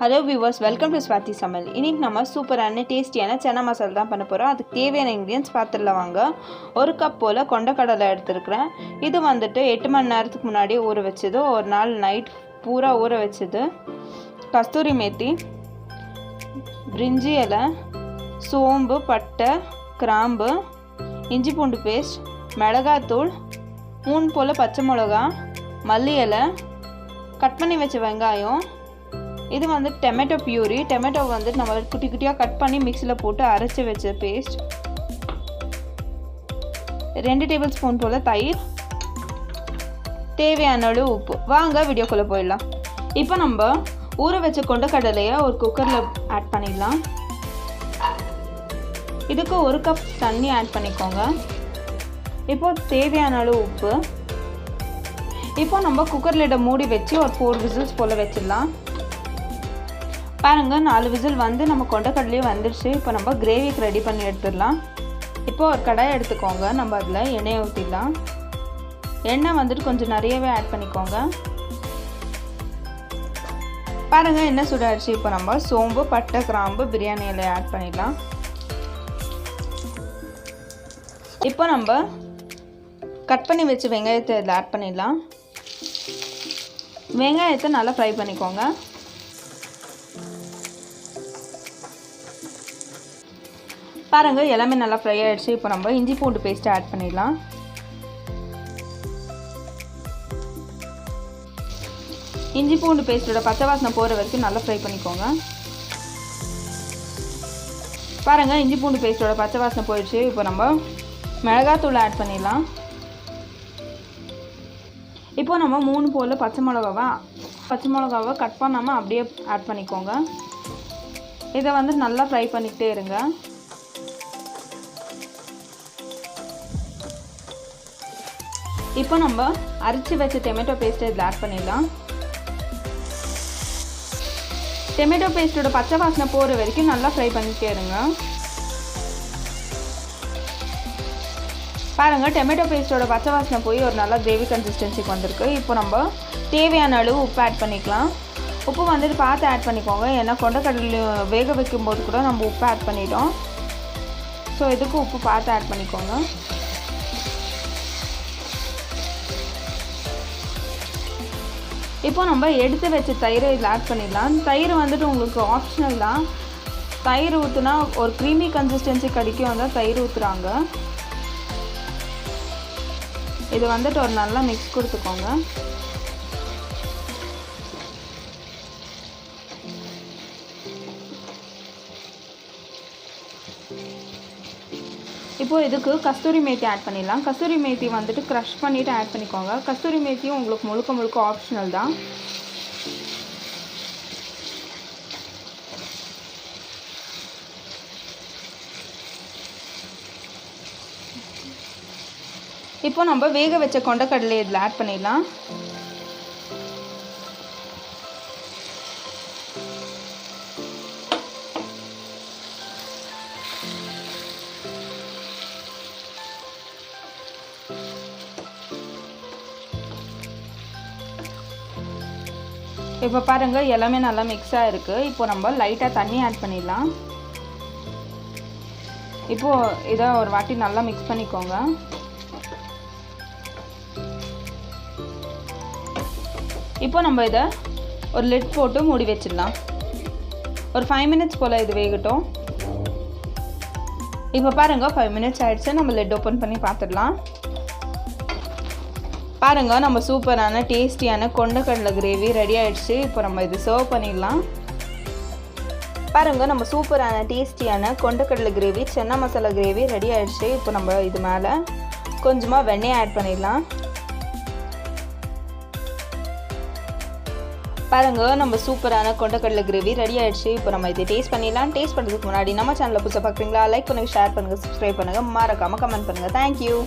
Hello viewers, welcome to swathi samayal. இன்னைக்கு நம்ம சூப்பரான டேஸ்டியான சனா மசாலா தான் பண்ண போறோம். அதுக்கு தேவையான ingredients பார்த்துடலாம் வாங்க. 1 கப் போல கொண்டக்கடலை எடுத்துக்கிறேன். இது வந்துட்டு 8 மணி நேரத்துக்கு முன்னாடி ஊற வச்சது. ஒரு நாள் நைட் பூரா ஊற வச்சது. கஸ்தூரி மேத்தி, பிரிஞ்சி இலை, சோம்பு, பட்டை, கிராம்பு, இஞ்சி பூண்டு பேஸ்ட், மிளகாத்தூள், 3 போல பச்சை மிளகா, மல்லி இலை, கட் பண்ணி வச்ச வெங்காயம், இது வந்து டொமேட்டோ பியூரி. டொமேட்டோ வந்து நம்ம குட்டி குட்டியாக கட் பண்ணி மிக்ஸியில் போட்டு அரைச்சி வச்ச பேஸ்ட், 2 டேபிள் ஸ்பூன் போல் தயிர், தேவையான அளவு உப்பு. வாங்க வீடியோக்குள்ளே போயிடலாம். இப்போ நம்ம ஊற வச்ச கொண்டக்கடலையை ஒரு குக்கரில் ஆட் பண்ணிடலாம். இதுக்கு 1 கப் தண்ணி ஆட் பண்ணிக்கோங்க. இப்போது தேவையான அளவு உப்பு. இப்போ நம்ம குக்கர் லிட்டை மூடி வச்சு ஒரு 4 விசில்ஸ் போல் வச்சிடலாம். பாருங்கள் 4 விசில் வந்து நம்ம கொண்டக்கடலையே வந்துடுச்சு. இப்போ நம்ம கிரேவிக்கு ரெடி பண்ணி எடுத்துடலாம். இப்போ ஒரு கடாய் எடுத்துக்கோங்க. நம்ம அதில் எண்ணெயை ஊற்றிடலாம். எண்ணெய் வந்துட்டு கொஞ்சம் நிறையவே ஆட் பண்ணிக்கோங்க. பாருங்கள் எண்ணெய் சுடாயிடுச்சு. இப்போ நம்ம சோம்பு, பட்டை, கிராம்பு, பிரியாணி இலையை ஆட் பண்ணிடலாம். இப்போ நம்ம கட் பண்ணி வச்ச வெங்காயத்தை இதில் ஆட் பண்ணிடலாம். வெங்காயத்தை நல்லா ஃப்ரை பண்ணிக்கோங்க. பாருங்கள் எல்லாமே நல்லா ஃப்ரை ஆகிடுச்சு. இப்போ நம்ம இஞ்சி பூண்டு பேஸ்ட்டை ஆட் பண்ணிடலாம். இஞ்சி பூண்டு பேஸ்ட்டோட பச்சை வாசனை போகிற வரைக்கும் நல்லா ஃப்ரை பண்ணிக்கோங்க. பாருங்கள் இஞ்சி பூண்டு பேஸ்ட்டோட பச்சை வாசனை போயிடுச்சு. இப்போ நம்ம மிளகாத்தூள் ஆட் பண்ணிடலாம். இப்போ நம்ம 3 போல் பச்சை மிளகாவை கட் பண்ணாமல் அப்படியே ஆட் பண்ணிக்கோங்க. இதை வந்து நல்லா ஃப்ரை பண்ணிக்கிட்டே இருங்க. இப்போ நம்ம அரைச்சி வச்ச டொமேட்டோ பேஸ்ட்டை இதில் ஆட் பண்ணிடலாம். டொமேட்டோ பேஸ்ட்டோட பச்சை வாசனை போகிற வரைக்கும் நல்லா ஃப்ரை பண்ணிக்கிட்டே இருங்க. பாருங்கள் டொமேட்டோ பேஸ்ட்டோட பச்சை வாசனை போய் ஒரு நல்லா கிரேவி கன்சிஸ்டன்சிக்கு வந்திருக்கு. இப்போ நம்ம தேவையான அளவு உப்பு ஆட் பண்ணிக்கலாம். உப்பு வந்துட்டு பார்த்து ஆட் பண்ணிக்கோங்க. ஏன்னா கொண்டக்கடலை வேக வைக்கும்போது கூட நம்ம உப்பு ஆட் பண்ணிட்டோம். ஸோ இதுக்கு உப்பு பார்த்து ஆட் பண்ணிக்கோங்க. இப்போ நம்ம எடுத்து வச்ச தயிரை இதில் ஆட் பண்ணிடலாம். தயிர் வந்துட்டு உங்களுக்கு ஆப்ஷனல் தான். தயிர் ஊற்றுனா ஒரு க்ரீமி கன்சிஸ்டன்சி கிடைக்கும். வந்து தயிர் ஊற்றுறாங்க. இது வந்துட்டு ஒரு நல்லா மிக்ஸ் கொடுத்துக்கோங்க. இப்போது இதுக்கு கஸ்தூரி மேத்தி ஆட் பண்ணிடலாம். கஸ்தூரி மேத்தி வந்துட்டு க்ரஷ் பண்ணிவிட்டு ஆட் பண்ணிக்கோங்க. கஸ்தூரி மேத்தியும் உங்களுக்கு முழுக்க ஆப்ஷனல் தான். இப்போ நம்ம வேக வச்ச கொண்டக்கடலை இதில் ஆட் பண்ணிடலாம். இப்போ பாருங்கள் எல்லாமே நல்லா மிக்ஸாக இருக்குது. இப்போ நம்ம லைட்டாக தண்ணி ஆட் பண்ணிடலாம். இப்போது இதை ஒரு வாட்டி நல்லா மிக்ஸ் பண்ணிக்கோங்க. இப்போ நம்ம இதை ஒரு லிட் போட்டு மூடி வச்சிடலாம். ஒரு 5 மினிட்ஸ் போல் இது வேகட்டும். இப்போ பாருங்கள் 5 மினிட்ஸ் ஆகிடுச்சு. நம்ம லிட் ஓப்பன் பண்ணி பார்த்துடலாம். பாருங்கள் நம்ம சூப்பரான டேஸ்டியான கொண்டக்கடலை கிரேவி ரெடி ஆகிடுச்சு. இப்போ நம்ம இது சர்வ் பண்ணிடலாம். பாருங்கள் நம்ம சூப்பரான டேஸ்டியான கொண்டக்கடலை gravy chana masala gravy ready ஆகிடுச்சு. இப்போ நம்ம இது மேலே கொஞ்சமாக வெண்ணெய் ஆட் பண்ணிடலாம். பாருங்கள் நம்ம சூப்பரான கொண்டக்கடலை கிரேவி ரெடி ஆகிடுச்சு. இப்போ நம்ம இதை டேஸ்ட் பண்ணிடலாம். டேஸ்ட் பண்ணுறதுக்கு முன்னாடி நம்ம சேனலில் புதுசாக பார்க்குறீங்களா? லைக் பண்ணுங்கள், ஷேர் பண்ணுங்கள், சப்ஸ்கிரைப் பண்ணுங்கள், மறக்காமல் கமெண்ட் பண்ணுங்கள். தேங்க்யூ.